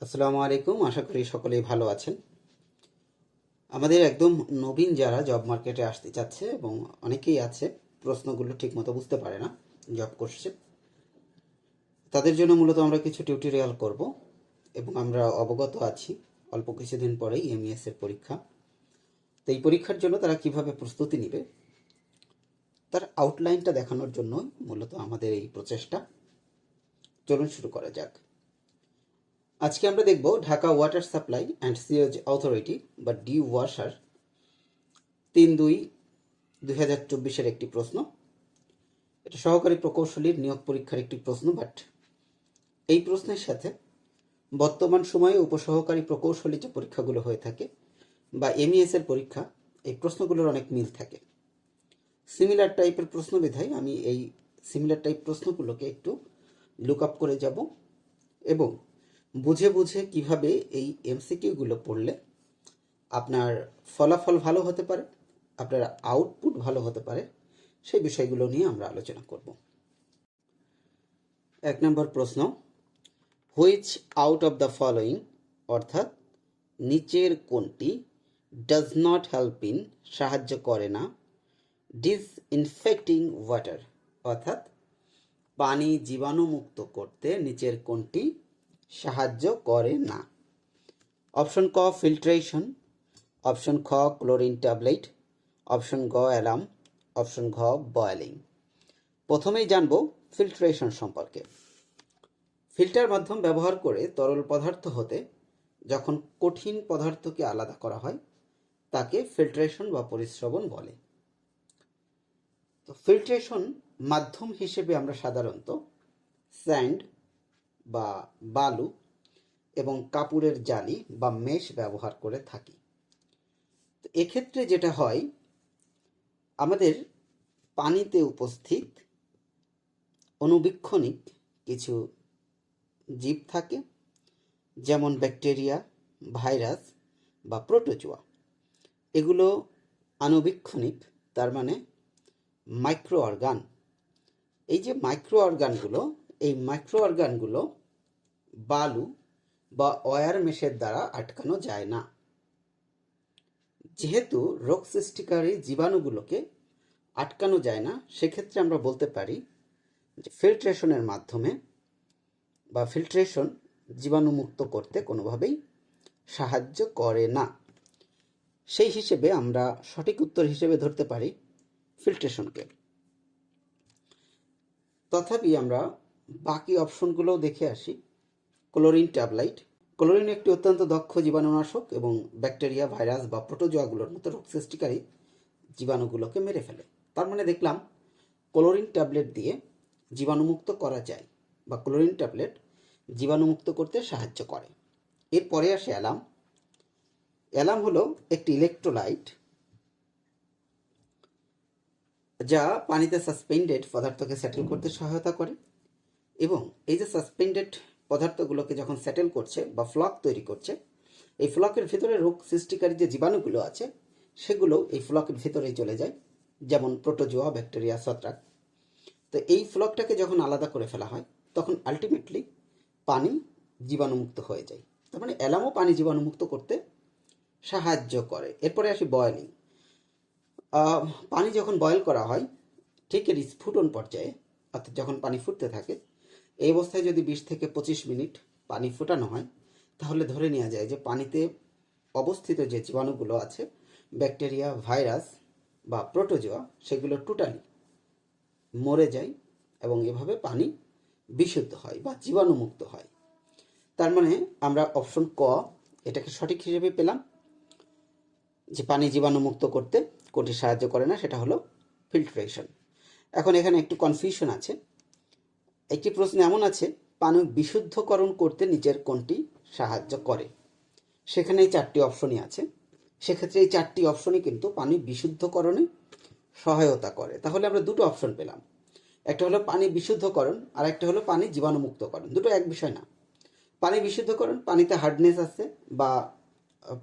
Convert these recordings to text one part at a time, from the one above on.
আসসালামু আলাইকুম। আশা করি সকলেই ভালো আছেন। আমাদের একদম নবীন যারা জব মার্কেটে আসতে চাচ্ছে এবং অনেকেই আছে প্রশ্নগুলো ঠিকমতো বুঝতে পারে না, জব করছে, তাদের জন্য মূলত আমরা কিছু টিউটোরিয়াল করব এবং আমরা অবগত আছি অল্প কিছুদিন পরেই এমইএস এর পরীক্ষা। তো এই পরীক্ষার জন্য তারা কিভাবে প্রস্তুতি নেবে তার আউটলাইনটা দেখানোর জন্য মূলত আমাদের এই প্রচেষ্টা। চলুন শুরু করা যাক। আজকে আমরা দেখব Dhaka water supply and sewage authority বা ডি ওয়াসার ৩/২/২০২৪ একটি প্রশ্ন। এটা সহকারী প্রকৌশলীর নিয়োগ পরীক্ষার একটি প্রশ্ন, বাট এই প্রশ্নের সাথে বর্তমান সময়ে উপসহকারী প্রকৌশলী যে পরীক্ষাগুলো হয়ে থাকে বা এমইএস এর পরীক্ষা, এই প্রশ্নগুলোর অনেক মিল থাকে। সিমিলার টাইপের প্রশ্ন বিধায় আমি এই সিমিলার টাইপ প্রশ্নগুলোকে একটু লুক আপ করে যাব এবং বুঝে বুঝে কিভাবে এই এমসিকিউগুলো পড়লে আপনার ফলাফল ভালো হতে পারে, আপনার আউটপুট ভালো হতে পারে, সেই বিষয়গুলো নিয়ে আমরা আলোচনা করব। ১ নম্বর প্রশ্ন, which out of the following, অর্থাৎ নিচের কোনটি ডাজ নট হেল্প ইন, সাহায্য করে না, ডিসইনফেক্টিং ওয়াটার, অর্থাৎ পানি জীবাণুমুক্ত করতে নিচের কোনটি সাহায্য করে না? অপশন ক ফিল্ট্রেশন, অপশন খ ক্লোরিন ট্যাবলেট, অপশন গ অ্যালার্ম, অপশন ঘ বয়েলিং। প্রথমেই জানব ফিল্ট্রেশন সম্পর্কে। ফিল্টার মাধ্যম ব্যবহার করে তরল পদার্থ হতে যখন কঠিন পদার্থকে আলাদা করা হয় তাকে ফিল্ট্রেশন বা পরিস্রবণ বলে। তো ফিল্ট্রেশন মাধ্যম হিসেবে আমরা সাধারণত স্যান্ড বা বালু এবং কাপড়ের জালি বা মেশ ব্যবহার করে থাকি। তো এক্ষেত্রে যেটা হয়, আমাদের পানিতে উপস্থিত অণুবীক্ষণিক কিছু জীব থাকে, যেমন ব্যাকটেরিয়া, ভাইরাস বা প্রোটোজোয়া। এগুলো আণুবীক্ষণিক, তার মানে মাইক্রো অর্গান। এই যে মাইক্রো অর্গানগুলো, এই মাইক্রো অর্গানগুলো বালু বা ওয়্যার মেশের দ্বারা আটকানো যায় না। যেহেতু রোগ সৃষ্টিকারী জীবাণুগুলোকে আটকানো যায় না, সেক্ষেত্রে আমরা বলতে পারি যে ফিল্ট্রেশনের মাধ্যমে বা ফিল্ট্রেশন জীবাণুমুক্ত করতে কোনোভাবেই সাহায্য করে না। সেই হিসেবে আমরা সঠিক উত্তর হিসেবে ধরতে পারি ফিল্ট্রেশনকে। তথাপি আমরা বাকি অপশনগুলোও দেখে আসি। ক্লোরিন ট্যাবলেট, ক্লোরিন একটি অত্যন্ত দক্ষ জীবাণুনাশক এবং ব্যাকটেরিয়া, ভাইরাস বা প্রোটোজোয়াগুলোর মতো রোগ সৃষ্টিকারী জীবাণুগুলোকে মেরে ফেলে। তার মানে দেখলাম ক্লোরিন ট্যাবলেট দিয়ে জীবাণুমুক্ত করা যায় বা ক্লোরিন ট্যাবলেট জীবাণুমুক্ত করতে সাহায্য করে। এরপরে আসে অ্যালার্ম। অ্যালার্ম হলো একটি ইলেকট্রোলাইট যা পানিতে সাসপেন্ডেড পদার্থকে সেটেল করতে সহায়তা করে এবং এই যে সাসপেন্ডেড পদার্থগুলোকে যখন সেটেল করছে বা ফ্লক তৈরি করছে, এই ফ্লকের ভিতরে রোগ সৃষ্টিকারী যে জীবাণুগুলো আছে সেগুলো এই ফ্লকের ভিতরেই চলে যায়, যেমন প্রোটোজোয়া, ব্যাকটেরিয়া, ছত্রাক। তো এই ফ্লকটাকে যখন আলাদা করে ফেলা হয় তখন আলটিমেটলি পানি জীবাণুমুক্ত হয়ে যায়। তার মানে অ্যালার্মও পানি জীবাণুমুক্ত করতে সাহায্য করে। এরপরে আসি বয়েলিং। পানি যখন বয়েল করা হয়, ঠিক এর স্ফুটন পর্যায়ে, অর্থাৎ যখন পানি ফুটতে থাকে, এই অবস্থায় যদি 20 থেকে 25 মিনিট পানি ফোটানো হয়, তাহলে ধরে নেওয়া যায় যে পানিতে অবস্থিত যে জীবাণুগুলো আছে, ব্যাকটেরিয়া, ভাইরাস বা প্রোটোজোয়া, সেগুলো টোটালি মরে যায় এবং এভাবে পানি বিশুদ্ধ হয় বা জীবাণুমুক্ত হয়। তার মানে আমরা অপশন ক এটাকে সঠিক হিসেবে পেলাম, যে পানি জীবাণুমুক্ত করতে কোনটি সাহায্য করে না, সেটা হলো ফিল্ট্রেশন। এখন এখানে একটু কনফিউশন আছে। একটি প্রশ্ন এমন আছে, পানি বিশুদ্ধকরণ করতে নিচের কোনটি সাহায্য করে? সেখানে এই 4টি অপশনই আছে। সেক্ষেত্রে এই 4টি অপশনই কিন্তু পানি বিশুদ্ধকরণে সহায়তা করে। তাহলে আমরা দুটো অপশন পেলাম, একটা হলো পানি বিশুদ্ধকরণ আর একটা হলো পানি জীবাণুমুক্তকরণ। দুটো এক বিষয় না। পানি বিশুদ্ধকরণ, পানিতে হার্ডনেস আছে বা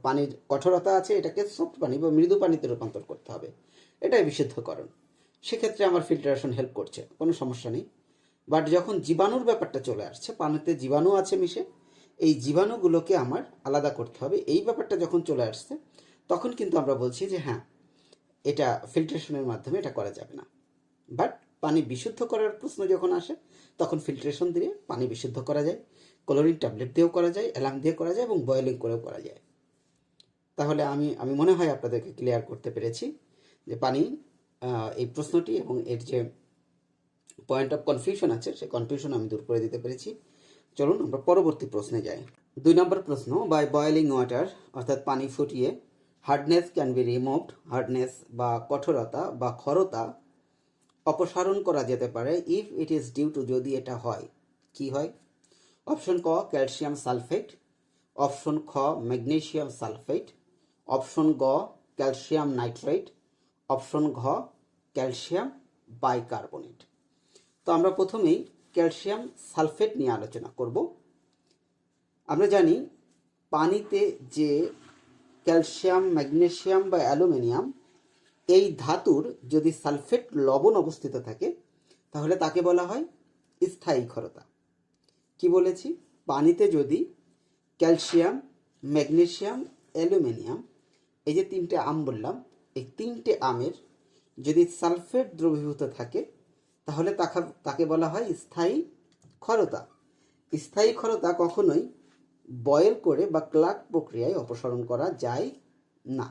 পানির কঠোরতা আছে, এটাকে সফট পানি বা মৃদু পানিতে রূপান্তর করতে হবে, এটাই বিশুদ্ধকরণ। সেক্ষেত্রে আমার ফিল্টারেশন হেল্প করছে, কোনো সমস্যা নেই। বাট যখন জীবাণুর ব্যাপারটা চলে আসছে, পানিতে জীবাণু আছে মিশে, এই জীবাণুগুলোকে আমার আলাদা করতে হবে, এই ব্যাপারটা যখন চলে আসছে তখন কিন্তু আমরা বলছি যে হ্যাঁ, এটা ফিল্ট্রেশনের মাধ্যমে এটা করা যাবে না। বাট পানি বিশুদ্ধ করার প্রশ্ন যখন আসে তখন ফিল্ট্রেশন দিয়ে পানি বিশুদ্ধ করা যায়, ক্লোরিন ট্যাবলেট দিয়েও করা যায়, অ্যালার্ম দিয়ে করা যায় এবং বয়েলিং করেও করা যায়। তাহলে আমি মনে হয় আপনাদেরকে ক্লিয়ার করতে পেরেছি যে পানি এই প্রশ্নটি এবং এর যে পয়েন্ট অফ কনফিউশন আছে সেই কনফিউশন আমি দূর করে দিতে পেরেছি। চলুন আমরা পরবর্তী প্রশ্নে যাই। 2 নম্বর প্রশ্ন, বাই বয়েলিং ওয়াটার অর্থাৎ পানি ফুটিয়ে hardness can be removed, hardness বা কঠোরতা বা খরতা অপসারণ করা যেতে পারে if it is due to, যদি এটা হয় কি হয়? অপশন ক ক্যালসিয়াম সালফেট, অপশন খ ম্যাগনেসিয়াম সালফেট, অপশন গ ক্যালসিয়াম নাইট্রেট, অপশন ঘ ক্যালসিয়াম বাইকার্বনেট। তো আমরা প্রথমেই ক্যালসিয়াম সালফেট নিয়ে আলোচনা করব। আমরা জানি পানিতে যে ক্যালসিয়াম, ম্যাগনেসিয়াম বা অ্যালুমিনিয়াম এই ধাতুর যদি সালফেট লবণ অবস্থিত থাকে তাহলে তাকে বলা হয় স্থায়ী ক্ষারতা। কি বলেছি? পানিতে যদি ক্যালসিয়াম, ম্যাগনেসিয়াম, অ্যালুমিনিয়াম এই যে তিনটে আম বললাম, এই তিনটে আমের যদি সালফেট দ্রবীভূত থাকে তাহলে তাকে বলা হয় স্থায়ী ক্ষারতা। স্থায়ী ক্ষারতা কখনোই বয়েল করে বা ক্লার্ক প্রক্রিয়ায় অপসারণ করা যায় না।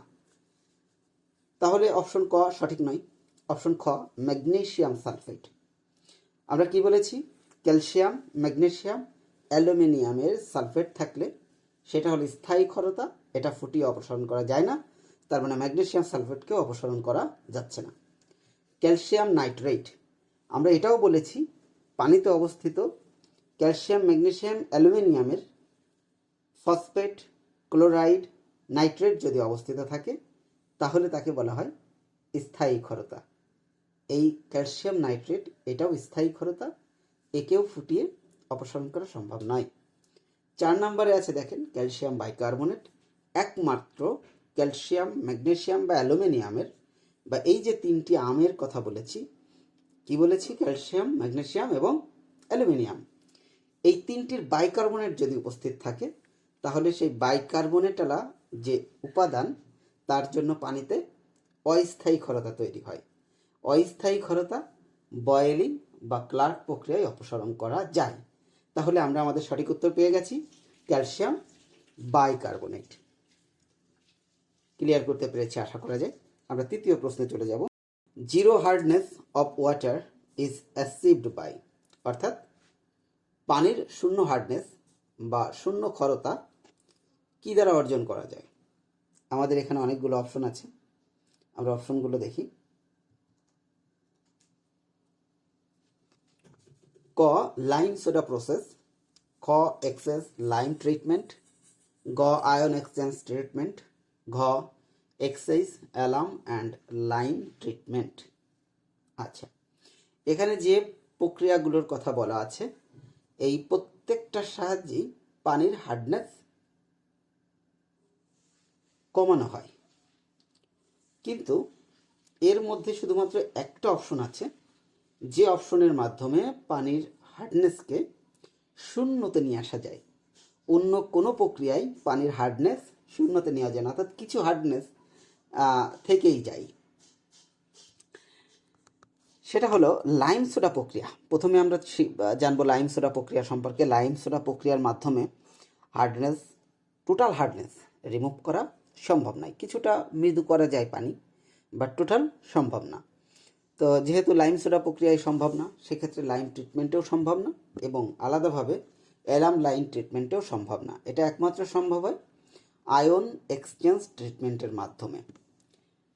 তাহলে অপশন ক সঠিক নয়। অপশন খ ম্যাগনেসিয়াম সালফেট। আমরা কি বলেছি? ক্যালসিয়াম, ম্যাগনেসিয়াম, অ্যালুমিনিয়ামের সালফেট থাকলে সেটা হলো স্থায়ী ক্ষারতা, এটা ফুটিয়ে অপসারণ করা যায় না। তার মানে ম্যাগনেসিয়াম সালফেটকেও অপসারণ করা যাচ্ছে না। ক্যালসিয়াম নাইট্রেট, আমরা এটাও বলেছি পানিতে অবস্থিত ক্যালসিয়াম, ম্যাগনেসিয়াম, অ্যালুমিনিয়ামের ফসফেট, ক্লোরাইড, নাইট্রেট যদি অবস্থিত থাকে তাহলে তাকে বলা হয় স্থায়ী ক্ষারতা। এই ক্যালসিয়াম নাইট্রেট এটাও স্থায়ী ক্ষারতা, একেও ফুটিয়ে অপসারণ করা সম্ভব নয়। 4 নম্বরে আছে দেখেন ক্যালসিয়াম বাইকার্বনেট। একমাত্র ক্যালসিয়াম, ম্যাগনেসিয়াম বা অ্যালুমিনিয়ামের বা এই যে তিনটি আমের কথা বলেছি, কি বলেছি? ক্যালসিয়াম, ম্যাগনেসিয়াম এবং অ্যালুমিনিয়াম, এই তিনটির বাইকার্বনেট যদি উপস্থিত থাকে তাহলে সেই বাইকার্বনেটালা যে উপাদান তার জন্য পানিতে অস্থায়ী ক্ষারতা তৈরি হয়। অস্থায়ী ক্ষারতা বয়েলিং বা ক্লার্ক প্রক্রিয়ায় অপসারণ করা যায়। তাহলে আমরা আমাদের সঠিক উত্তর পেয়ে গেছি ক্যালসিয়াম বাইকার্বনেট। ক্লিয়ার করতে পেরেছি আশা করা যায়। আমরা তৃতীয় প্রশ্নে চলে যাব। Zero hardness of water is achieved by, অর্থাৎ পানির শূন্য হার্ডনেস বা শূন্য ক্ষারতা কি দ্বারা অর্জন করা যায়? আমাদের এখানে অনেকগুলো অপশন আছে, আমরা অপশনগুলো দেখি। ক লাইম সোডা প্রসেস, খ এক্সেস লাইম ট্রিটমেন্ট, গ আয়ন এক্সচেঞ্জ ট্রিটমেন্ট, ঘ excise alarm and lime treatment. আচ্ছা, এখানে যে প্রক্রিয়াগুলোর কথা বলা আছে এই প্রত্যেকটার সাহায্যেই পানির হার্ডনেস কমানো হয়, কিন্তু এর মধ্যে শুধুমাত্র একটা অপশন আছে যে অপশনের মাধ্যমে পানির হার্ডনেসকে শূন্যতে নিয়ে আসা যায়। অন্য কোনো প্রক্রিয়ায় পানির হার্ডনেস শূন্যতে নেওয়া যায় না, অর্থাৎ কিছু হার্ডনেস থেকেই যায়। সেটা হলো লাইম সোডা প্রক্রিয়া। প্রথমে আমরা জানবো লাইম সোডা প্রক্রিয়া সম্পর্কে। লাইম সোডা প্রক্রিয়ার মাধ্যমে হার্ডনেস, টোটাল হার্ডনেস রিমুভ করা সম্ভব নয়। কিছুটা মৃদু করা যায় পানি, বাট টোটাল সম্ভব না। তো যেহেতু লাইম সোডা প্রক্রিয়ায় সম্ভব না, সেক্ষেত্রে লাইম ট্রিটমেন্টেও সম্ভব না এবং আলাদাভাবে অ্যালার্ম লাইম ট্রিটমেন্টেও সম্ভব না। এটা একমাত্র সম্ভব হয় আয়ন এক্সচেঞ্জ ট্রিটমেন্টের মাধ্যমে।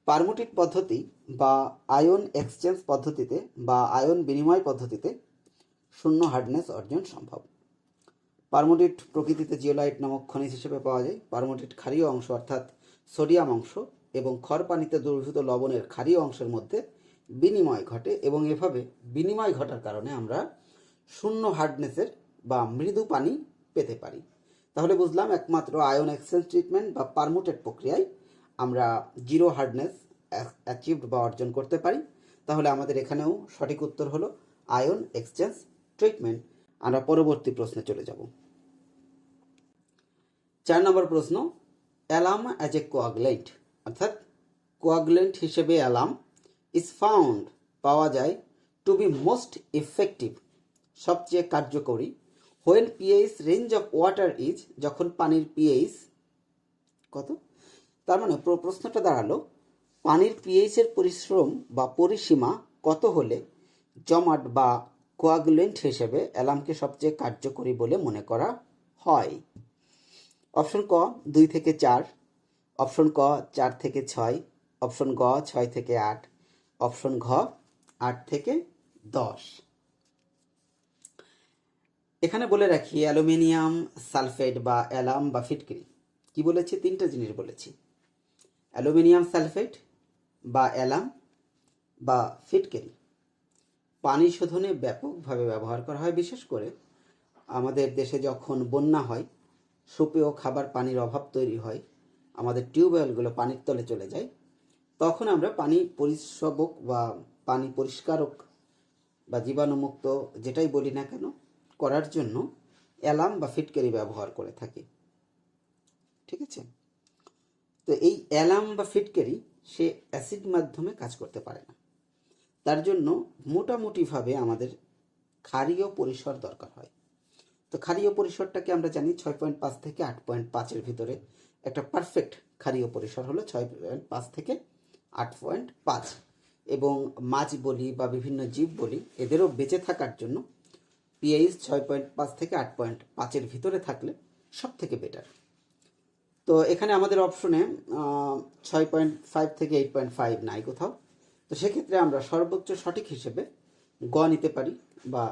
পারমুটিক পদ্ধতি বা আয়ন এক্সচেঞ্জ পদ্ধতিতে বা আয়ন বিনিময় পদ্ধতিতে শূন্য হার্ডনেস অর্জন সম্ভব। পারমুটিট প্রকৃতিতে জিওলাইট নামক খনিজ হিসেবে পাওয়া যায়। পারমুটিট ক্ষারীয় অংশ অর্থাৎ সোডিয়াম অংশ এবং খড় পানিতে দ্রবীভূত লবণের ক্ষারীয় অংশের মধ্যে বিনিময় ঘটে এবং এভাবে বিনিময় ঘটার কারণে আমরা শূন্য হার্ডনেসের বা মৃদু পানি পেতে পারি। তাহলে বুঝলাম একমাত্র আয়ন এক্সচেঞ্জ ট্রিটমেন্ট বা পারমুটেড প্রক্রিয়ায় আমরা জিরো হার্ডনেস অ্যাচিভড বা অর্জন করতে পারি। তাহলে আমাদের এখানেও সঠিক উত্তর হলো আয়ন এক্সচেঞ্জ ট্রিটমেন্ট। আমরা পরবর্তী প্রশ্নে চলে যাব। 4 নম্বর প্রশ্ন, অ্যালাম অ্যাজ এ কোয়াগুলেন্ট, অর্থাৎ কোয়াগুলেন্ট হিসেবে অ্যালাম ইজ ফাউন্ড, পাওয়া যায়, টু বি মোস্ট ইফেক্টিভ, সবচেয়ে কার্যকরী, when pH range of water is, যখন পানির পিএইচ কত। তার মানে প্রশ্নটা দাঁড়ালো, পানির পিএইচের পরিশ্রম বা পরিসীমা কত হলে জমাট বা কোয়াগুলেন্ট হিসেবে অ্যালামকে সবচেয়ে কার্যকরী বলে মনে করা হয়। অপশন ক 2 থেকে 4, অপশন ক 4 থেকে 6, অপশন গ 6 থেকে 8, অপশন ঘ 8 থেকে 10। এখানে বলে রাখি, অ্যালুমিনিয়াম সালফেট বা অ্যালাম বা ফিটকিরি, কি বলেছি? 3টা জিনিস বলেছি, অ্যালুমিনিয়াম সালফেট বা অ্যালাম বা ফিটকিরি পানি শোধনে ব্যাপকভাবে ব্যবহার করা হয়। বিশেষ করে আমাদের দেশে যখন বন্যা হয়, সুপেয় খাবার পানির অভাব তৈরি হয়, আমাদের টিউবওয়েলগুলো পানির তলে চলে যায়, তখন আমরা পানি পরিশোধক বা পানি পরিষ্কারক বা জীবাণুমুক্ত যেটাই বলি না কেন করার জন্য অ্যালাম বা ফিটকিরি ব্যবহার করে থাকি। ঠিক আছে? তো এই অ্যালাম বা ফিটকিরি সে অ্যাসিড মাধ্যমে কাজ করতে পারে না, তার জন্য মোটামুটিভাবে আমাদের ক্ষারীয় পরিসর দরকার হয়। তো ক্ষারীয় পরিসরটাকে আমরা জানি 6.5 থেকে 8.5-এর ভিতরে একটা পারফেক্ট ক্ষারীয় পরিসর হলো 6.5 থেকে 8.5। এবং মাছ বলি বা বিভিন্ন জীব বলি, এদেরও বেঁচে থাকার জন্য পিএইচ 6.5 থেকে 8.5-এর ভিতরে থাকলে সব থেকে বেটার। তো এখানে আমাদের অপশনে 6.5 থেকে 8.5 নাই কোথাও, তো সেক্ষেত্রে আমরা সর্বোচ্চ সঠিক হিসেবে গ নিতে পারি বা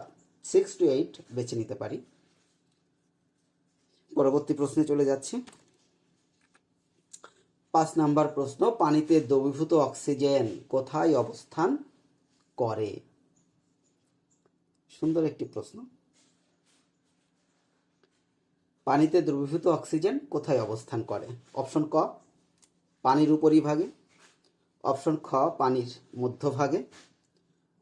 6 to 8 বেছে নিতে পারি। পরবর্তী প্রশ্নে চলে যাচ্ছি। 5 নাম্বার প্রশ্ন, পানিতে দ্রবীভূত অক্সিজেন কোথায় অবস্থান করে? সুন্দর একটি প্রশ্ন। পানিতে দ্রবীভূত অক্সিজেন কোথায় অবস্থান করে? অপশন ক পানির উপরিভাগে, অপশন খ পানির মধ্যভাগে,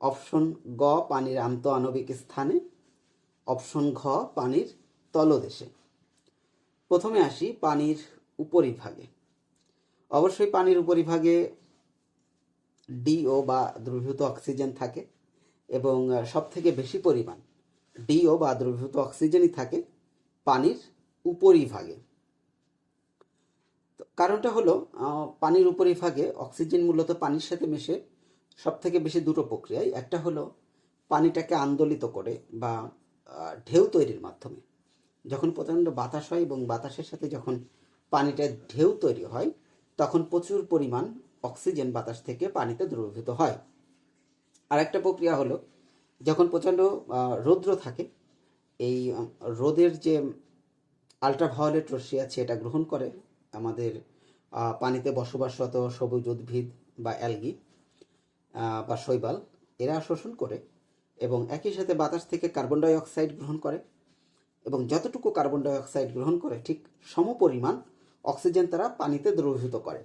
অপশন গ পানির আন্তঃআণবিক স্থানে, অপশন ঘ পানির তলদেশে। প্রথমে আসি পানির উপরিভাগে। অবশ্যই পানির উপরিভাগে ডিও বা দ্রবীভূত অক্সিজেন থাকে এবং সব থেকে বেশি পরিমাণ ডিও বা দ্রবীভূত অক্সিজেনই থাকে পানির উপরিভাগে। কারণটা হলো পানির উপরিভাগে অক্সিজেন মূলত পানির সাথে মিশে সব থেকে বেশি দুটো প্রক্রিয়ায়, একটা হলো পানিটাকে আন্দোলিত করে বা ঢেউ তৈরির মাধ্যমে, যখন প্রচণ্ড বাতাস হয় এবং বাতাসের সাথে যখন পানিটা ঢেউ তৈরি হয় তখন প্রচুর পরিমাণ অক্সিজেন বাতাস থেকে পানিতে দ্রবীভূত হয়। আর একটা প্রক্রিয়া হলো যখন প্রচণ্ড রৌদ্র থাকে, এই রোদের যে আল্ট্রাভায়োলেট রশ্মি আছে এটা গ্রহণ করে আমাদের পানিতে বসবাসরত সবুজ উদ্ভিদ বা অ্যালগি বা শৈবাল, এরা শোষণ করে এবং একই সাথে বাতাস থেকে কার্বন ডাই অক্সাইড গ্রহণ করে এবং যতটুকু কার্বন ডাই অক্সাইড গ্রহণ করে ঠিক সমপরিমাণ অক্সিজেন তারা পানিতে দ্রবীভূত করে।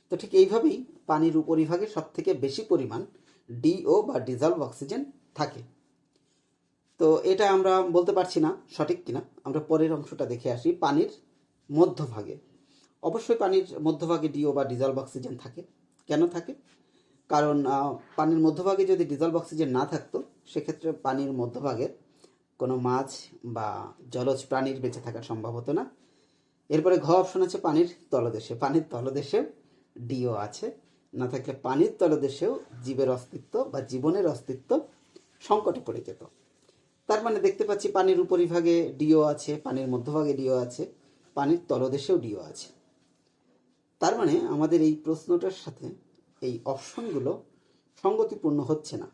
তো ঠিক এইভাবেই পানির উপরিভাগে সব থেকে বেশি পরিমাণ ডিও বা ডিজলভ অক্সিজেন থাকে। তো এটা আমরা বলতে পারছি না সঠিক কিনা, আমরা পরের অংশটা দেখে আসি। পানির মধ্যভাগে, অবশ্যই পানির মধ্যভাগে ডিও বা ডিজলভ অক্সিজেন থাকে। কেন থাকে? কারণ পানির মধ্যভাগে যদি ডিজলভ অক্সিজেন না থাকতো সেক্ষেত্রে পানির মধ্যভাগের কোনো মাছ বা জলজ প্রাণীর বেঁচে থাকার সম্ভব হতো না। এরপরে ঘ অপশন আছে পানির তলদেশে। পানির তলদেশেও ডিও আছে, না থাকলে পানির তলদেশেও জীবের অস্তিত্ব বা জীবনের অস্তিত্ব সংকটে পড়ে যেত। তার মানে দেখতে পাচ্ছি পানির উপরিভাগে ডিও আছে, পানির মধ্যভাগে ডিও আছে, পানির তলদেশেও ডিও আছে। তার মানে আমাদের এই প্রশ্নটার সাথে এই অপশনগুলো সঙ্গতিপূর্ণ হচ্ছে না।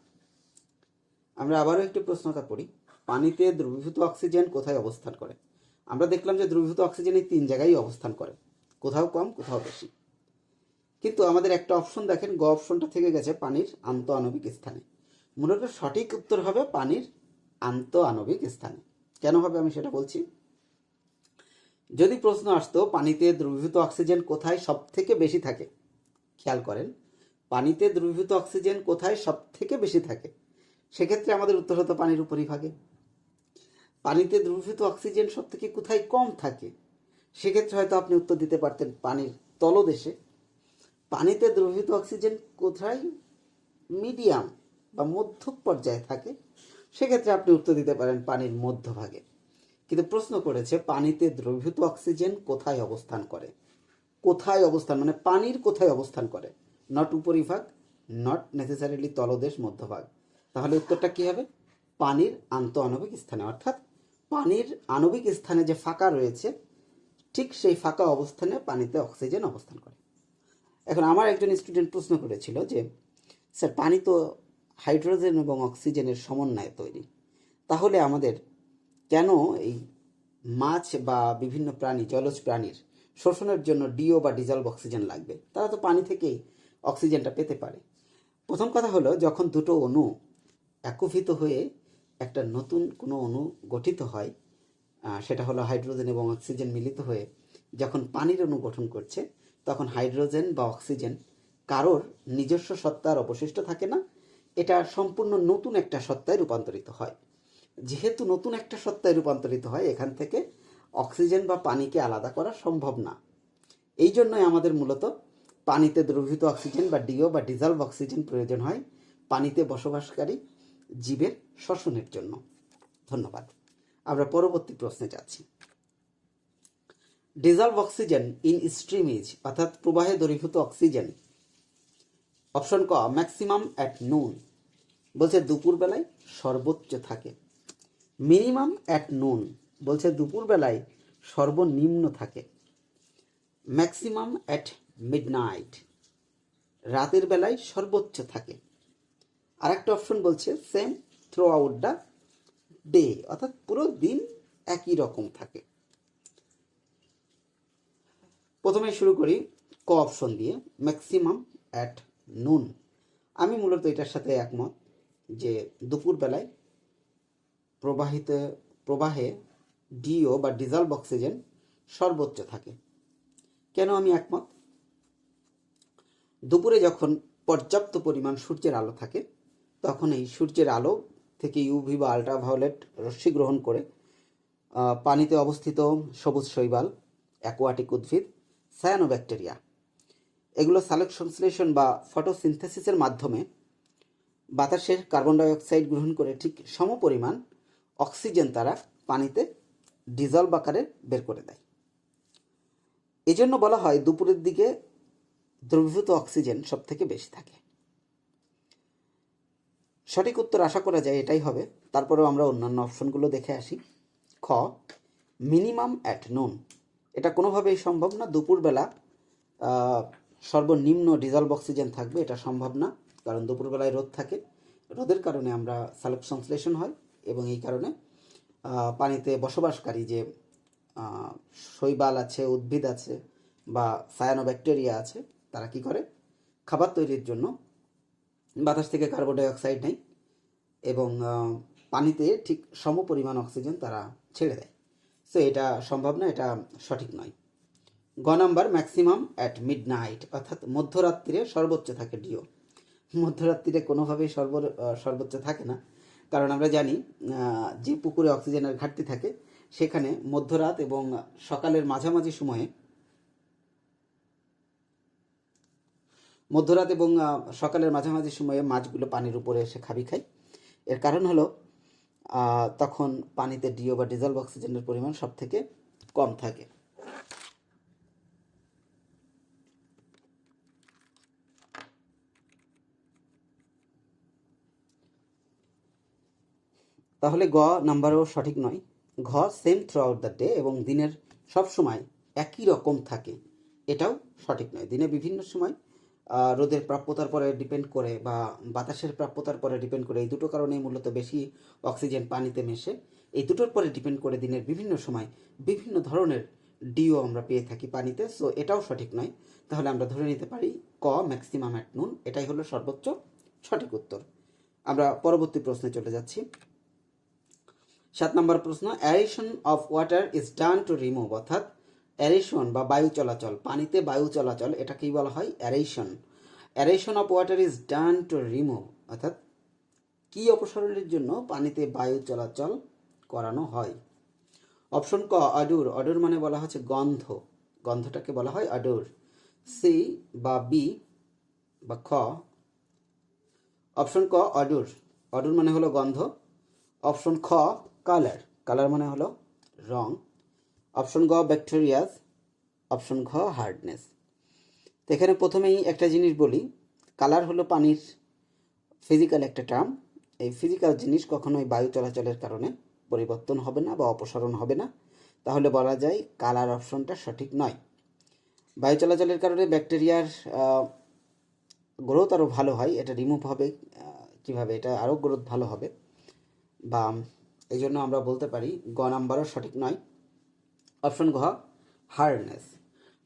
আমরা আবারও একটি প্রশ্নটা পড়ি, পানিতে দ্রবীভূত অক্সিজেন কোথায় অবস্থান করে? আমরা দেখলাম যে দ্রবীভূত অক্সিজেন এই 3 জায়গায় অবস্থান করে, কোথাও কম কোথাও বেশি। কিন্তু আমাদের একটা অপশন দেখেন, গ অপশনটা থেকে গেছে পানির আন্তঃআণবিক স্থানে। মূলত সঠিক উত্তর হবে পানির আন্তঃআণবিক স্থানে। কেন হবে আমি সেটা বলছি। যদি প্রশ্ন আসতো পানিতে দ্রবীভূত অক্সিজেন কোথায় সব থেকে বেশি থাকে, খেয়াল করেন পানিতে দ্রবীভূত অক্সিজেন কোথায় সব থেকে বেশি থাকে, সেক্ষেত্রে আমাদের উত্তর হতো পানির উপরিভাগে। পানিতে দ্রবীভূত অক্সিজেন সব থেকে কোথায় কম থাকে, সেক্ষেত্রে হয়তো আপনি উত্তর দিতে পারতেন পানির তলদেশে। পানিতে দ্রবীভূত অক্সিজেন কোথায় মিডিয়াম বা মধ্য পর্যায়ে থাকে, সেক্ষেত্রে আপনি উত্তর দিতে পারেন পানির মধ্যভাগে। কিন্তু প্রশ্ন করেছে পানিতে দ্রবীভূত অক্সিজেন কোথায় অবস্থান করে। কোথায় অবস্থান মানে পানির কোথায় অবস্থান করে, নট উপরিভাগ, নট নেসেসারিলি তলদেশ, মধ্যভাগ। তাহলে উত্তরটা কি হবে? পানির আন্ত আণবিক স্থানে, অর্থাৎ পানির আণবিক স্থানে যে ফাঁকা রয়েছে ঠিক সেই ফাঁকা অবস্থানে পানিতে অক্সিজেন অবস্থান করে। এখন আমার একজন স্টুডেন্ট প্রশ্ন করেছিল যে স্যার পানি তো হাইড্রোজেন এবং অক্সিজেনের সমন্বয়ে তৈরি, তাহলে আমাদের কেন এই মাছ বা বিভিন্ন প্রাণী, জলজ প্রাণীর শোষণের জন্য ডিও বা ডিজলভ অক্সিজেন লাগবে? তারা তো পানি থেকেই অক্সিজেনটা পেতে পারে। প্রথম কথা হলো, যখন দুটো অণু একীভূত হয়ে একটা নতুন কোনো অণু গঠিত হয়, সেটা হলো হাইড্রোজেন এবং অক্সিজেন মিলিত হয়ে যখন পানির অণু গঠন করছে, তখন হাইড্রোজেন বা অক্সিজেন কারোর নিজস্ব সত্তার অবশিষ্ট থাকে না, এটা সম্পূর্ণ নতুন একটা সত্তায় রূপান্তরিত হয়। যেহেতু নতুন একটা সত্তায় রূপান্তরিত হয়, এখান থেকে অক্সিজেন বা পানিকে আলাদা করা সম্ভব না। এই জন্যই আমাদের মূলত পানিতে দ্রবীভূত অক্সিজেন বা ডিও বা ডিজলভ অক্সিজেন প্রয়োজন হয় পানিতে বসবাসকারী জীবের শ্বসনের জন্য। ধন্যবাদ। আমরা পরবর্তী প্রশ্নে যাচ্ছি। Dissolved oxygen in stream is, অর্থাৎ প্রবাহে দ্রবীভূত অক্সিজেন। অপশন ক ম্যাক্সিমাম অ্যাট নুন, বলছে দুপুরবেলায় সর্বোচ্চ থাকে। মিনিমাম অ্যাট নুন, বলছে দুপুরবেলায় সর্বনিম্ন থাকে। ম্যাক্সিমাম অ্যাট মিডনাইট, রাতের বেলায় সর্বোচ্চ থাকে। আর একটা অপশন বলছে same through out the day, অর্থাৎ পুরো দিন একই রকম থাকে। প্রথমে শুরু করি ক অপশন দিয়ে, ম্যাক্সিমাম অ্যাট নুন। আমি মূলত এটার সাথে একমত যে দুপুরবেলায় প্রবাহে ডিও বা ডিজলভ অক্সিজেন সর্বোচ্চ থাকে। কেন আমি একমত? দুপুরে যখন পর্যাপ্ত পরিমাণ সূর্যের আলো থাকে, তখন এই সূর্যের আলো থেকে ইউভি বা আল্ট্রাভায়োলেট রশ্মি গ্রহণ করে পানিতে অবস্থিত সবুজ শৈবাল, অ্যাকোয়াটিক উদ্ভিদ, সায়ানোব্যাকটেরিয়া, এগুলো সালোক সংশ্লেষণ বা ফটোসিনথেসিসের মাধ্যমে বাতাসের কার্বন ডাইঅক্সাইড গ্রহণ করে ঠিক সমপরিমাণ অক্সিজেন তারা পানিতে ডিজলভ আকারে বের করে দেয়। এই জন্য বলা হয় দুপুরের দিকে দ্রবীভূত অক্সিজেন সব থেকে বেশি থাকে। সঠিক উত্তর আশা করা যায় এটাই হবে। তারপরেও আমরা অন্যান্য অপশনগুলো দেখে আসি। খ মিনিমাম অ্যাট নুন, এটা কোনোভাবেই সম্ভব না। দুপুরবেলা সর্বনিম্ন ডিজলভ অক্সিজেন থাকবে, এটা সম্ভব না, কারণ দুপুরবেলায় রোদ থাকে। রোদের কারণে আমরা সালোক সংশ্লেষণ হয় এবং এই কারণে পানিতে বসবাসকারী যে শৈবাল আছে, উদ্ভিদ আছে বা সায়ানোব্যাকটেরিয়া আছে, তারা কি করে খাবার তৈরির জন্য বাতাস থেকে কার্বন ডাইঅক্সাইড নেয় এবং পানিতে ঠিক সমপরিমাণ অক্সিজেন তারা ছেড়ে দেয়। সো এটা সম্ভব না, এটা সঠিক নয়। গ নাম্বার ম্যাক্সিমাম অ্যাট মিডনাইট, অর্থাৎ মধ্যরাত্রিরে সর্বোচ্চ থাকে ডিও। মধ্যরাত্রিরে কোনোভাবেই সর্বোচ্চ থাকে না, কারণ আমরা জানি যে পুকুরে অক্সিজেনের ঘাটতি থাকে সেখানে মধ্যরাত এবং সকালের মাঝামাঝি সময়ে মাছগুলো পানির উপরে এসে খাবি খায়। এর কারণ হলো তখন পানিতে ডিও বা ডিজলভ অক্সিজেনের পরিমাণ সব থেকে কম থাকে। তাহলে গ নাম্বারও সঠিক নয়। ঘ same through out the day, এবং দিনের সব সময় একই রকম থাকে, এটাও সঠিক নয়। দিনে বিভিন্ন সময় রোদের প্রাপ্যতার পরে ডিপেন্ড করে বা বাতাসের প্রাপ্যতার পরে ডিপেন্ড করে, এই দুটো কারণেই মূলত বেশি অক্সিজেন পানিতে মেশে। এই দুটোর পরে ডিপেন্ড করে দিনের বিভিন্ন সময় বিভিন্ন ধরনের ডিও আমরা পেয়ে থাকি পানিতে। সো এটাও সঠিক নয়। তাহলে আমরা ধরে নিতে পারি ক ম্যাক্সিমাম অ্যাট নুন, এটাই হলো সর্বোচ্চ সঠিক উত্তর। আমরা পরবর্তী প্রশ্নে চলে যাচ্ছি। 7 নম্বর প্রশ্ন, aeration of water is done to remove, অর্থাৎ অ্যারেশন বা বায়ু চলাচল, পানিতে বায়ু চলাচল, এটাকেই বলা হয় aeration. Aeration of water is done to remove, অর্থাৎ কি অপসারণের জন্য পানিতে বায়ু চলাচল করানো হয়? অপশন ক অডুর, অডুর মানে বলা হচ্ছে গন্ধ, গন্ধটাকে বলা হয় অডুর। সি বা বি বা খ, অপশন ক অডুর, অডুর মানে হলো গন্ধ। অপশন খ কালার, কালার মানে হলো রং। অপশন গ ব্যাকটেরিয়াস, অপশন ঘ হার্ডনেস। তো এখানে প্রথমেই একটা জিনিস বলি, কালার হলো পানির ফিজিক্যাল একটা টার্ম। এই ফিজিক্যাল জিনিস কখনোই বায়ু চলাচলের কারণে পরিবর্তন হবে না বা অপসারণ হবে না, তাহলে বলা যায় কালার অপশনটা সঠিক নয়। বায়ু চলাচলের কারণে ব্যাকটেরিয়ার গ্রোথ আরও ভালো হয়, এটা রিমুভ হবে কীভাবে, এটা আরও গ্রোথ ভালো হবে, বা এই জন্য আমরা বলতে পারি গ নাম্বারও সঠিক নয়। অপশন ঘ হার্ডনেস,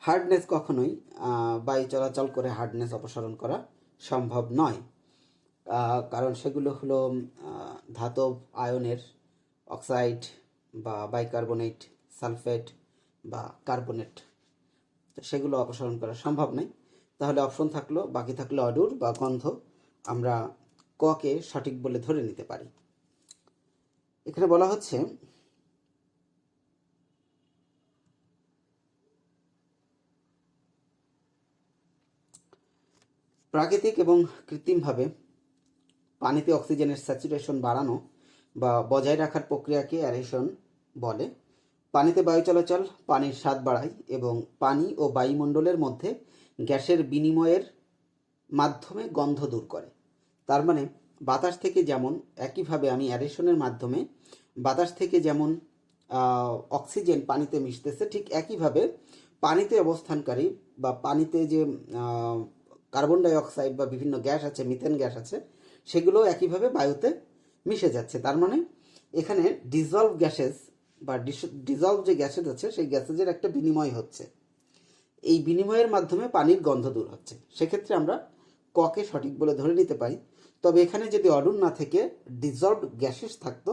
হার্ডনেস কখনোই বায়ু চলাচল করে হার্ডনেস অপসারণ করা সম্ভব নয়, কারণ সেগুলো হলো ধাতব আয়নের অক্সাইড বা বাইকার্বনেট, সালফেট বা কার্বনেট, সেগুলো অপসারণ করা সম্ভব নয়। তাহলে অপশন থাকলো, বাকি থাকলো অডুর বা গন্ধ, আমরা ককে সঠিক বলে ধরে নিতে পারি। এখানে বলা হচ্ছে প্রাকৃতিক এবং কৃত্রিমভাবে পানিতে অক্সিজেনের স্যাচুরেশন বাড়ানো বা বজায় রাখার প্রক্রিয়াকে অ্যারেশন বলে। পানিতে বায়ু চলাচল পানির স্বাদ বাড়ায় এবং পানি ও বায়ুমণ্ডলের মধ্যে গ্যাসের বিনিময়ের মাধ্যমে গন্ধ দূর করে। তার মানে বাতাস থেকে যেমন, একইভাবে আমি অ্যারেশনের মাধ্যমে বাতাস থেকে যেমন অক্সিজেন পানিতে মিশতেছে, ঠিক একইভাবে পানিতে অবস্থানকারী বা পানিতে যে কার্বন ডাই অক্সাইড বা বিভিন্ন গ্যাস আছে, মিথেন গ্যাস আছে, সেগুলো একইভাবে বায়ুতে মিশে যাচ্ছে। তার মানে এখানে ডিজলভ গ্যাসেস বা ডিজলভ যে গ্যাসেস আছে সেই গ্যাসেসের একটা বিনিময় হচ্ছে, এই বিনিময়ের মাধ্যমে পানির গন্ধ দূর হচ্ছে। সেক্ষেত্রে আমরা ককে সঠিক বলে ধরে নিতে পারি। তবে এখানে যদি অডুর না থেকে ডিজলভড গ্যাসেস থাকতো,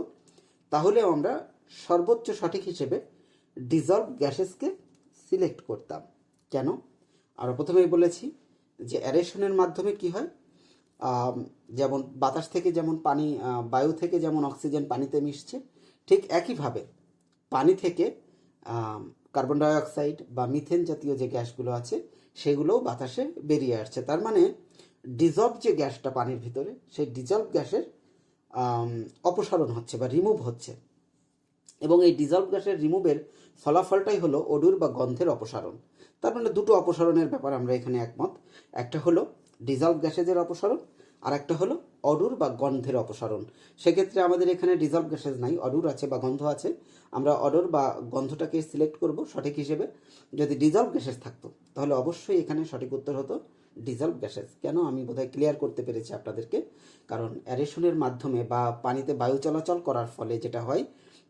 তাহলেও আমরা সর্বোচ্চ সঠিক হিসেবে ডিজলভ গ্যাসেসকে সিলেক্ট করতাম। কেন? আমরা প্রথমেই বলেছি যে অ্যারেশনের মাধ্যমে কি হয়, যেমন বাতাস থেকে যেমন পানি, বায়ু থেকে যেমন অক্সিজেন পানিতে মিশছে, ঠিক একইভাবে পানি থেকে কার্বন ডাইঅক্সাইড বা মিথেন জাতীয় যে গ্যাসগুলো আছে সেগুলোও বাতাসে বেরিয়ে আসছে। তার মানে ডিজলভ যে গ্যাসটা পানির ভিতরে, সেই ডিজলভ গ্যাসের অপসারণ হচ্ছে বা রিমুভ হচ্ছে, এবং এই ডিজলভ গ্যাসের রিমুভের ফলাফলটাই হলো অডুর বা গন্ধের অপসারণ। তার মানে দুটো অপসারণের ব্যাপার আমরা এখানে একমত, একটা হলো ডিজলভ গ্যাসেজের অপসারণ, আর একটা হলো অডুর বা গন্ধের অপসারণ। সেক্ষেত্রে আমাদের এখানে ডিজলভ গ্যাসেস নাই, অডুর আছে বা গন্ধ আছে, আমরা অডুর বা গন্ধটাকে সিলেক্ট করব সঠিক হিসেবে। যদি ডিজলভ গ্যাসেস থাকতো তাহলে অবশ্যই এখানে সঠিক উত্তর হতো ডিজলভ গ্যাসেস। কেন, আমি বোধহয় ক্লিয়ার করতে পেরেছি আপনাদেরকে। কারণ অ্যারেশনের মাধ্যমে বা পানিতে বায়ু চলাচল করার ফলে যেটা হয়,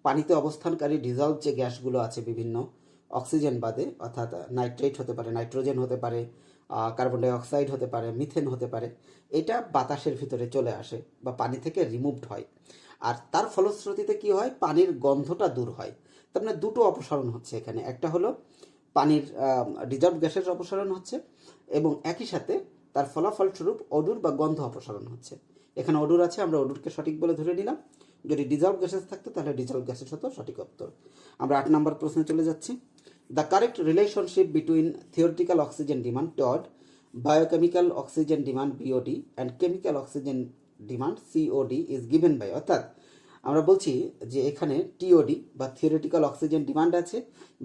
পানিতে অবস্থানকারী ডিজলভ যে গ্যাসগুলো আছে বিভিন্ন, অক্সিজেন বাদে, অর্থাৎ নাইট্রেট হতে পারে, নাইট্রোজেন হতে পারে, কার্বন ডাই অক্সাইড হতে পারে, মিথেন হতে পারে, এটা বাতাসের ভিতরে চলে আসে বা পানি থেকে রিমুভড হয়, আর তার ফলশ্রুতিতে কি হয়, পানির গন্ধটা দূর হয়। তার মানে দুটো অপসারণ হচ্ছে এখানে, একটা হলো পানির ডিজলভ গ্যাসের অপসারণ হচ্ছে, এবং একই সাথে তার ফলাফলস্বরূপ অডুর বা গন্ধ অপসারণ হচ্ছে। এখানে অডুর আছে, আমরা অডুরকে সঠিক বলে ধরে নিলাম। যদি ডিজলভ গ্যাসেস থাকতো তাহলে ডিজলভ গ্যাসেস হতো সঠিক উত্তর। আমরা 8 নম্বর প্রশ্নে চলে যাচ্ছি। The correct relationship between theoretical oxygen demand TOD biochemical oxygen demand BOD and chemical oxygen demand COD is given by, অর্থাৎ আমরা বলছি যে এখানে টিওডি বা থিওরিটিক্যাল অক্সিজেন ডিমান্ড আছে,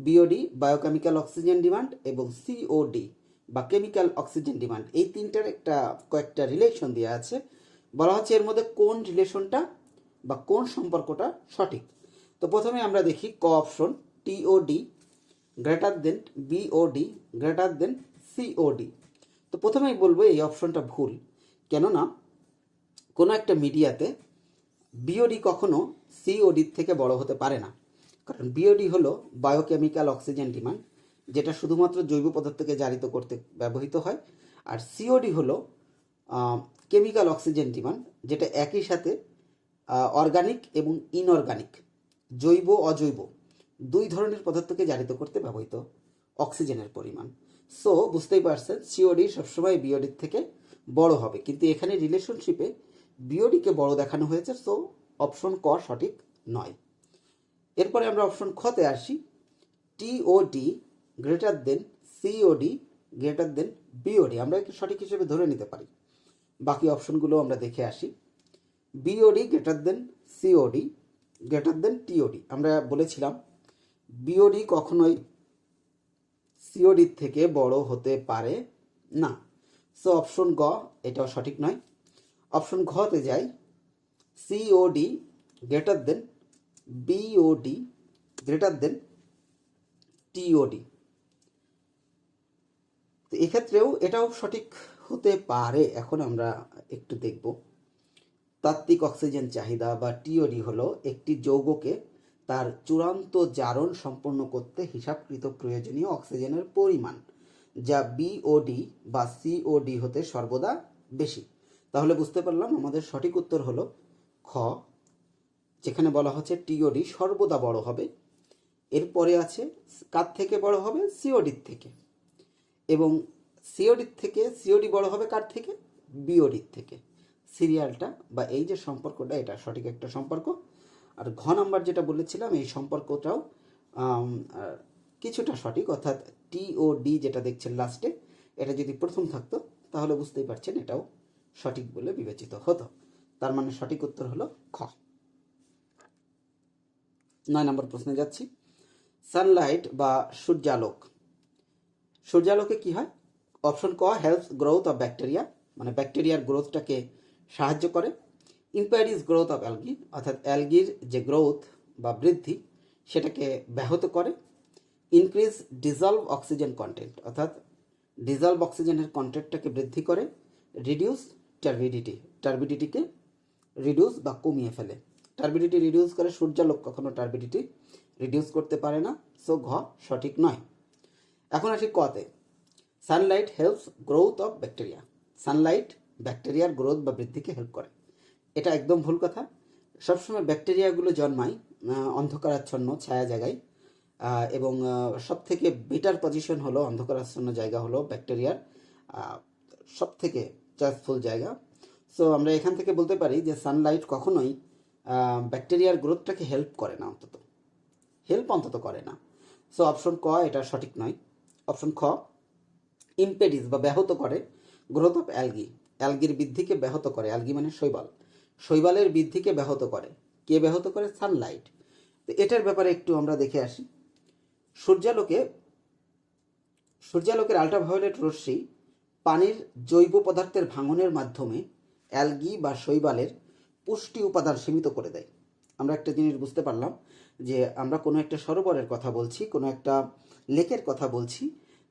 বিওডি বায়োকেমিক্যাল অক্সিজেন ডিমান্ড, এবং সিওডি বা কেমিক্যাল অক্সিজেন ডিমান্ড, এই তিনটার কয়েকটা রিলেশন দেওয়া আছে। বলা হচ্ছে এর মধ্যে কোন রিলেশনটা বা কোন সম্পর্কটা সঠিক। তো প্রথমে আমরা দেখি ক option, TOD greater than BOD greater than COD. তো প্রথমেই বলবো এই অপশনটা ভুল। কেননা কোনো একটা মিডিয়াতে বিওডি কখনো সিওডির থেকে বড় হতে পারে না, কারণ বিওডি হলো বায়োকেমিক্যাল অক্সিজেন ডিমান্ড, যেটা শুধুমাত্র জৈব পদার্থকে জারিত করতে ব্যবহৃত হয়, আর সিওডি হলো কেমিক্যাল অক্সিজেন ডিমান্ড, যেটা একই সাথে অর্গানিক এবং ইনঅর্গানিক, জৈব অজৈব দুই ধরনের পদার্থকে জারিত করতে ব্যবহৃত অক্সিজেনের পরিমাণ। সো বুঝতেই পারছেন সিওডি সবসময় বিওডির থেকে বড় হবে, কিন্তু এখানে রিলেশনশিপে বিওডিকে বড় দেখানো হয়েছে, সো অপশন ক সঠিক নয়। এরপরে আমরা অপশন খতে আসি, TOD greater than COD greater than BOD আমরা একটু সঠিক হিসেবে ধরে নিতে পারি। বাকি অপশনগুলো আমরা দেখে আসি। BOD greater than COD greater than TOD আমরা বলেছিলাম বিওডি কখনোই সিওডির থেকে বড় হতে পারে না। সো অপশন গ এটাও সঠিক নয়। অপশন ঘতে যাই, COD greater than BOD greater than TOD. তো এক্ষেত্রেও এটাও সঠিক হতে পারে। এখন আমরা একটু দেখব, তাত্ত্বিক অক্সিজেন চাহিদা বা টিওডি হলো একটি যৌগকে তার চূড়ান্ত জারণ সম্পন্ন করতে হিসাবকৃত প্রয়োজনীয় অক্সিজেনের পরিমাণ, যা বিওডি বা সিওডি হতে সর্বদা বেশি। তাহলে বুঝতে পারলাম আমাদের সঠিক উত্তর হলো খ, যেখানে বলা হচ্ছে টিওডি সর্বদা বড় হবে। এরপরে আছে কার থেকে বড় হবে, সিওডির থেকে, এবং সিওডির থেকে সিওডি বড় হবে কার থেকে, বিওডির থেকে। সিরিয়ালটা বা এই যে সম্পর্কটা এটা সঠিক একটা সম্পর্ক। আর ঘ নাম্বার যেটা বলেছিলাম এই সম্পর্কটাও কিছুটা সঠিক, অর্থাৎ টিওডি যেটা দেখছেন লাস্টে এটা যদি প্রথম থাকতো তাহলে বুঝতেই পারছেন এটাও সঠিক বলে বিবেচিত হতো। তার মানে সঠিক উত্তর হলো খ। 9 নম্বর প্রশ্নে যাচ্ছি। সানলাইট বা সূর্যালোক, সূর্যালোকে কি হয়? অপশন ক, হেল্পস গ্রোথ অফ ব্যাকটেরিয়া, মানে ব্যাকটেরিয়ার গ্রোথটাকে সাহায্য করে। ইম্প্যাডিস গ্রোথ অফ অ্যালগি, অর্থাৎ অ্যালগির যে গ্রোথ বা বৃদ্ধি সেটাকে ব্যাহত করে। ইনক্রিজ ডিজলভ অক্সিজেন কন্টেন্ট, অর্থাৎ ডিজলভ অক্সিজেনের কন্টেন্টটাকে বৃদ্ধি করে। রিডিউস টার্বিডিটি, টার্বিডিটিকে রিডিউস বা কমিয়ে ফেলে। টার্বিডিটি রিডিউস করে, সূর্যালোক কখনো টার্বিডিটি রিডিউস করতে পারে না। সো ঘ সঠিক নয়। এখন আসি কতে, Sunlight helps growth of bacteria, Sunlight ব্যাকটেরিয়ার গ্রোথ বা বৃদ্ধিকে হেল্প করে। এটা একদম ভুল কথা। সবসময় ব্যাকটেরিয়াগুলো জন্মায় অন্ধকারাচ্ছন্ন ছায়া জায়গায়, এবং সব থেকে বেটার পজিশন হলো অন্ধকারাচ্ছন্ন জায়গা হলো ব্যাকটেরিয়ার সব থেকে চয়েসফুল জায়গা। সো আমরা এখান থেকে বলতে পারি যে সানলাইট কখনোই ব্যাকটেরিয়ার গ্রোথটাকে হেল্প করে না, অন্তত করে না। সো অপশন ক এটা সঠিক নয়। অপশন খ, ইম্পেডিস বা ব্যাহত করে গ্রোথ অফ অ্যালগি, অ্যালগির বৃদ্ধিকে ব্যাহত করে। অ্যালগি মানে শৈবাল, শৈবালের বৃদ্ধিকে ব্যাহত করে। কে ব্যাহত করে? সানলাইট। তো এটার ব্যাপারে একটু আমরা দেখে আসি। সূর্যালোকের আল্ট্রাভায়োলেট রশ্মি পানির জৈব পদার্থের ভাঙনের মাধ্যমে অ্যালগি বা শৈবালের পুষ্টি উপাদান সীমিত করে দেয়। আমরা একটা জিনিস বুঝতে পারলাম যে আমরা কোনো একটা সরোবরের কথা বলছি, কোনো একটা লেকের কথা বলছি।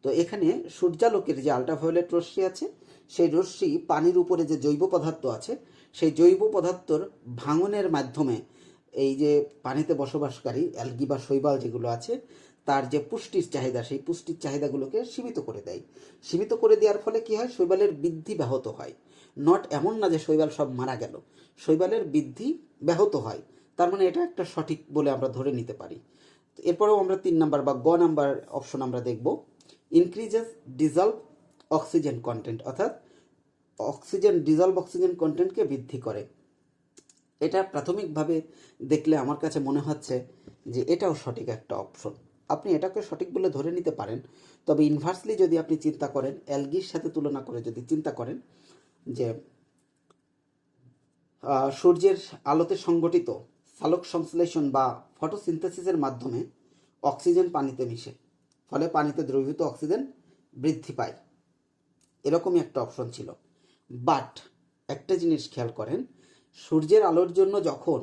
তো এখানে সূর্যালোকের যে আল্ট্রাভায়োলেট রশ্মি আছে সেই রশ্মি পানির উপরে যে জৈব পদার্থ আছে সেই জৈব পদার্থর ভাঙনের মাধ্যমে এই যে পানিতে বসবাসকারী অ্যালগি বা শৈবাল যেগুলো আছে তার যে পুষ্টির চাহিদা সেই পুষ্টির চাহিদাগুলোকে সীমিত করে দেয়। সীমিত করে দেওয়ার ফলে কি হয়? শৈবালের বৃদ্ধি ব্যাহত হয়। নট এমন না যে শৈবাল সব মারা গেল, শৈবালের বৃদ্ধি ব্যাহত হয়। তার মানে এটা একটা সঠিক বলে আমরা ধরে নিতে পারি। এরপরেও আমরা 3 নাম্বার বা গ নাম্বার অপশন আমরা দেখব, ইনক্রিজেস ডিজলভ অক্সিজেন কন্টেন্ট, অর্থাৎ ডিজলভ অক্সিজেন কন্টেন্টকে বৃদ্ধি করে। এটা প্রাথমিকভাবে দেখলে আমার কাছে মনে হচ্ছে যে এটাও সঠিক একটা অপশন। আপনি এটাকে সঠিক বলে ধরে নিতে পারেন। তবে ইনভার্সলি যদি আপনি চিন্তা করেন, অ্যালগির সাথে তুলনা করে যদি চিন্তা করেন যে সূর্যের আলোতে সংগঠিত সালোক সংশ্লেষণ বা ফটোসিনথেসিসের মাধ্যমে অক্সিজেন পানিতে মিশে, ফলে পানিতে দ্রবীভূত অক্সিজেন বৃদ্ধি পায়, এরকমই একটা অপশন ছিল। বাট একটা জিনিস খেয়াল করেন, সূর্যের আলোর জন্য যখন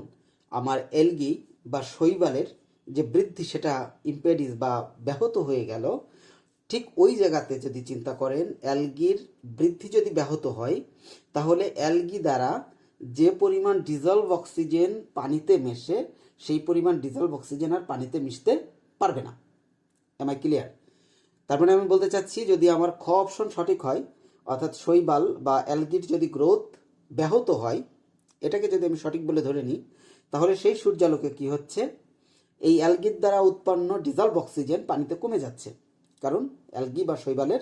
আমার অ্যালগি বা শৈবালের যে বৃদ্ধি সেটা ইম্পেডিস বা ব্যাহত হয়ে গেল, ঠিক ওই জায়গাতে যদি চিন্তা করেন অ্যালগির বৃদ্ধি যদি ব্যাহত হয় তাহলে অ্যালগি দ্বারা যে পরিমাণ ডিজলভ অক্সিজেন পানিতে মেশে সেই পরিমাণ ডিজলভ অক্সিজেন আর পানিতে মিশতে পারবে না। Am I clear? তার মানে আমি বলতে চাচ্ছি যদি আমার খ অপশন সঠিক হয়, অর্থাৎ শৈবাল বা অ্যালগির যদি গ্রোথ ব্যাহত হয়, এটাকে যদি আমি সঠিক বলে ধরে নিই, তাহলে সেই সূর্যালোকে কি হচ্ছে? এই অ্যালগির দ্বারা উৎপন্ন ডিজলভ অক্সিজেন পানিতে কমে যাচ্ছে, কারণ অ্যালগি বা শৈবালের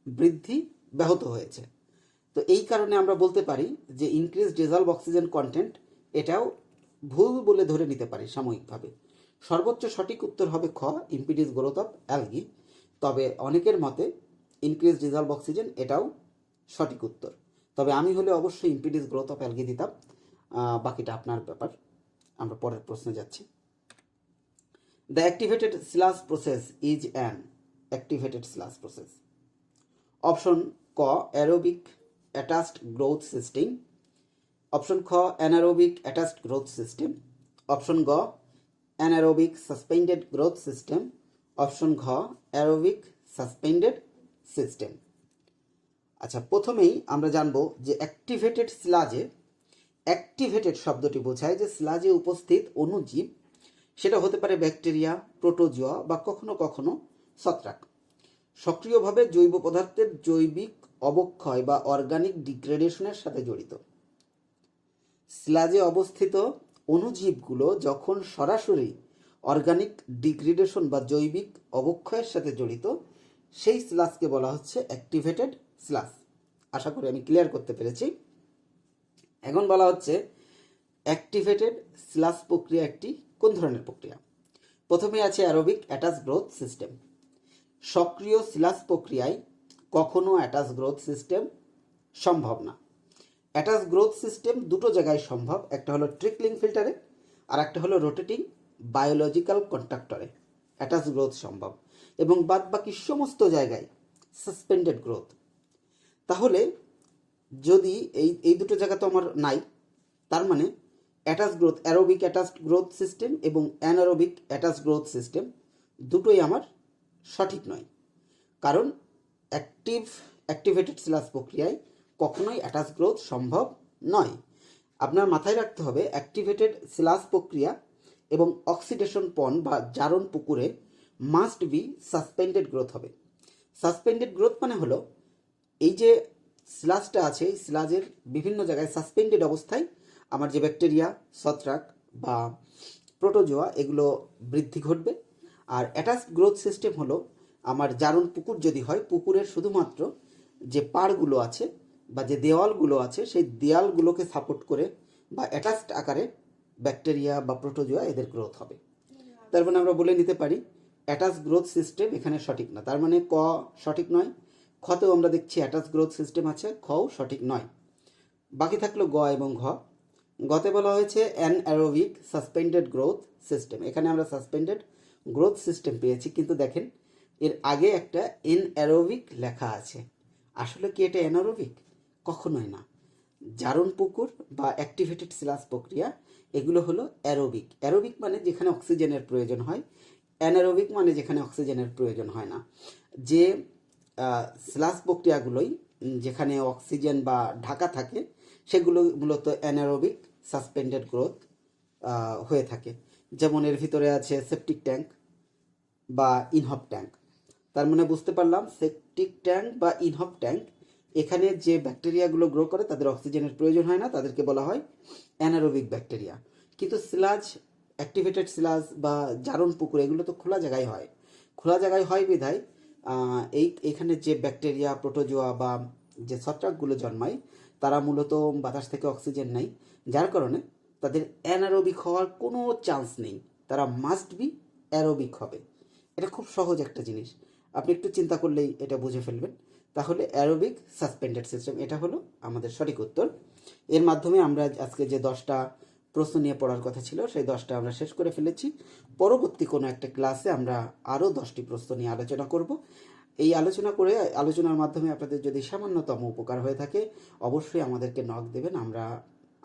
বৃদ্ধি ব্যাহত হয়েছে। তো এই কারণে আমরা বলতে পারি যে ইনক্রিজ ডিজলভ অক্সিজেন কন্টেন্ট এটাও ভুল বলে ধরে নিতে পারি সাময়িকভাবে। সর্বোচ্চ সঠিক উত্তর হবে খ, ইম্পিডিস গ্রোথ অফ অ্যালগি। তবে অনেকের মতে ইনক্রিজ ডিজলভ অক্সিজেন, এটাও সঠিক উত্তর। তবে আমি হলে অবশ্যই ইম্পিডিস গ্রোথ অফ অ্যালগি দিতাম। বাকিটা আপনার ব্যাপার। আমরা পরের প্রশ্নে যাচ্ছি। The activated sludge process is an activated sludge process. Option ক, aerobic attached growth system. Option খ, anaerobic attached growth system. Option গ, anaerobic suspended growth system. Option ঘ, অ্যারোবিক সাসপেন্ডেড সিস্টেম। আচ্ছা, প্রথমেই আমরা জানবো যে অ্যাক্টিভেটেড স্লাজে, অ্যাক্টিভেটেড শব্দটি বোঝায় যে স্লাজে উপস্থিত অণুজীব, সেটা হতে পারে ব্যাকটেরিয়া, প্রোটোজোয়া বা কখনো কখনো ছত্রাক, সক্রিয়ভাবে জৈব পদার্থের জৈবিক অবক্ষয় বা অর্গানিক ডিগ্রেডেশনের সাথে জড়িত। স্লাজে অবস্থিত অণুজীবগুলো যখন সরাসরি অর্গানিক ডিগ্রেডেশন বা জৈবিক অবক্ষয়ের সাথে জড়িত, সেই স্লাজকে বলা হচ্ছে অ্যাক্টিভেটেড স্লাজ। আশা করি আমি ক্লিয়ার করতে পেরেছি। এখন বলা হচ্ছে অ্যাক্টিভেটেড স্লাজ প্রক্রিয়া একটি কোন ধরনের প্রক্রিয়া। প্রথমে আছে অ্যারোবিক অ্যাটাচ গ্রোথ সিস্টেম। সক্রিয় স্লাজ প্রক্রিয়ায় কখনো অ্যাটাচ গ্রোথ সিস্টেম সম্ভব না। অ্যাটাচ গ্রোথ সিস্টেম দুটো জায়গায় সম্ভব, একটা হলো ট্রিকলিং ফিল্টারে আর একটা হলো রোটেটিং বায়োলজিক্যাল কন্ট্রাক্টরে অ্যাটাচ গ্রোথ সম্ভব, এবং বাদ বাকি সমস্ত জায়গায় সাসপেন্ডেড গ্রোথ। তাহলে যদি এই দুটো জায়গা তো আমার নাই, তার মানে attach growth, aerobic attached growth system এবং অ্যানারোবিক অ্যাটাচ গ্রোথ সিস্টেম দুটোই আমার সঠিক নয়। কারণ অ্যাক্টিভেটেড স্লাজ প্রক্রিয়ায় কখনোই অ্যাটাচ গ্রোথ সম্ভব নয়। আপনার মাথায় রাখতে হবে অ্যাক্টিভেটেড স্লাজ প্রক্রিয়া এবং অক্সিডেশন পন্ড বা জারণ পুকুরে মাস্ট বি সাসপেন্ডেড গ্রোথ হবে। সাসপেন্ডেড গ্রোথ মানে হলো এই যে স্লাজটা আছে, এই স্লাজের বিভিন্ন জায়গায় সাসপেন্ডেড অবস্থায় আমার যে ব্যাকটেরিয়া, ছত্রাক বা প্রোটোজোয়া, এগুলো বৃদ্ধি ঘটবে। আর অ্যাটাচড গ্রোথ সিস্টেম হলো আমার জারণ পুকুর যদি হয়, পুকুরের শুধুমাত্র যে পাড়গুলো আছে বা যে দেওয়ালগুলো আছে, সেই দেওয়ালগুলোকে সাপোর্ট করে বা অ্যাটাচড আকারে ব্যাকটেরিয়া বা প্রোটোজোয়া এদের গ্রোথ হবে। তার মানে আমরা বলে নিতে পারি অ্যাটাচ গ্রোথ সিস্টেম এখানে সঠিক না। তার মানে ক সঠিক নয়। খতেও আমরা দেখছি অ্যাটাচ গ্রোথ সিস্টেম আছে, খও সঠিক নয়। বাকি থাকলো গ এবং ঘ। গতে বলা হয়েছে অ্যানঅ্যারোবিক সাসপেন্ডেড গ্রোথ সিস্টেম। এখানে আমরা সাসপেন্ডেড গ্রোথ সিস্টেম পেয়েছি, কিন্তু দেখেন এর আগে একটা অ্যানঅ্যারোবিক লেখা আছে। আসলে কি এটা অ্যানারোবিক? কখনোই না। জারণ পুকুর বা অ্যাক্টিভেটেড স্লাজ প্রক্রিয়া এগুলো হলো অ্যারোবিক। অ্যারোবিক মানে যেখানে অক্সিজেনের প্রয়োজন হয়, অ্যানারোবিক মানে যেখানে অক্সিজেনের প্রয়োজন হয় না। যে স্লাজ প্রক্রিয়াগুলোই যেখানে অক্সিজেন বা ঢাকা থাকে, সেগুলো মূলত অ্যানারোবিক সাসপেন্ডেড গ্রোথ হয়ে থাকে। যেমন এর ভিতরে আছে সেপটিক ট্যাঙ্ক বা ইনহপ ট্যাঙ্ক। তার মানে বুঝতে পারলাম সেপটিক ট্যাঙ্ক বা ইনহপ ট্যাঙ্ক, এখানে যে ব্যাকটেরিয়াগুলো গ্রো করে তাদের অক্সিজেনের প্রয়োজন হয় না, তাদেরকে বলা হয় অ্যানারোবিক ব্যাকটেরিয়া। কিন্তু স্লাজ, অ্যাক্টিভেটেড স্লাজ বা জারণ পুকুর এগুলো তো খোলা জায়গায় হয়। খোলা জায়গায় হয় বিধায় এইখানে যে ব্যাকটেরিয়া, প্রোটোজোয়া বা যে ছত্রাকগুলো জন্মায়, তারা মূলত বাতাস থেকে অক্সিজেন নেয়, যার কারণে তাদের অ্যানারোবিক হওয়ার কোনো চান্স নেই। তারা মাস্ট বি অ্যারোবিক হবে। এটা খুব সহজ একটা জিনিস, আপনি একটু চিন্তা করলেই এটা বুঝে ফেলবেন। তাহলে অ্যারোবিক সাসপেন্ডেড সিস্টেম এটা হলো আমাদের সঠিক উত্তর। এর মাধ্যমে আমরা আজকে যে 10টা প্রশ্ন নিয়ে পড়ার কথা ছিল, সেই 10টা আমরা শেষ করে ফেলেছি। পরবর্তী কোনো একটা ক্লাসে আমরা আরও 10টি প্রশ্ন নিয়ে আলোচনা করব। এই আলোচনার মাধ্যমে আপনাদের যদি সামান্যতম উপকার হয়ে থাকে, অবশ্যই আমাদেরকে নক দেবেন। আমরা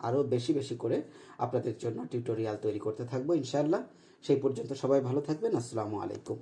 আরও বেশি বেশি করে আপনাদের জন্য টিউটোরিয়াল তৈরি করতে থাকবো ইনশাআল্লাহ। সেই পর্যন্ত সবাই ভালো থাকবেন। আসসালামু আলাইকুম।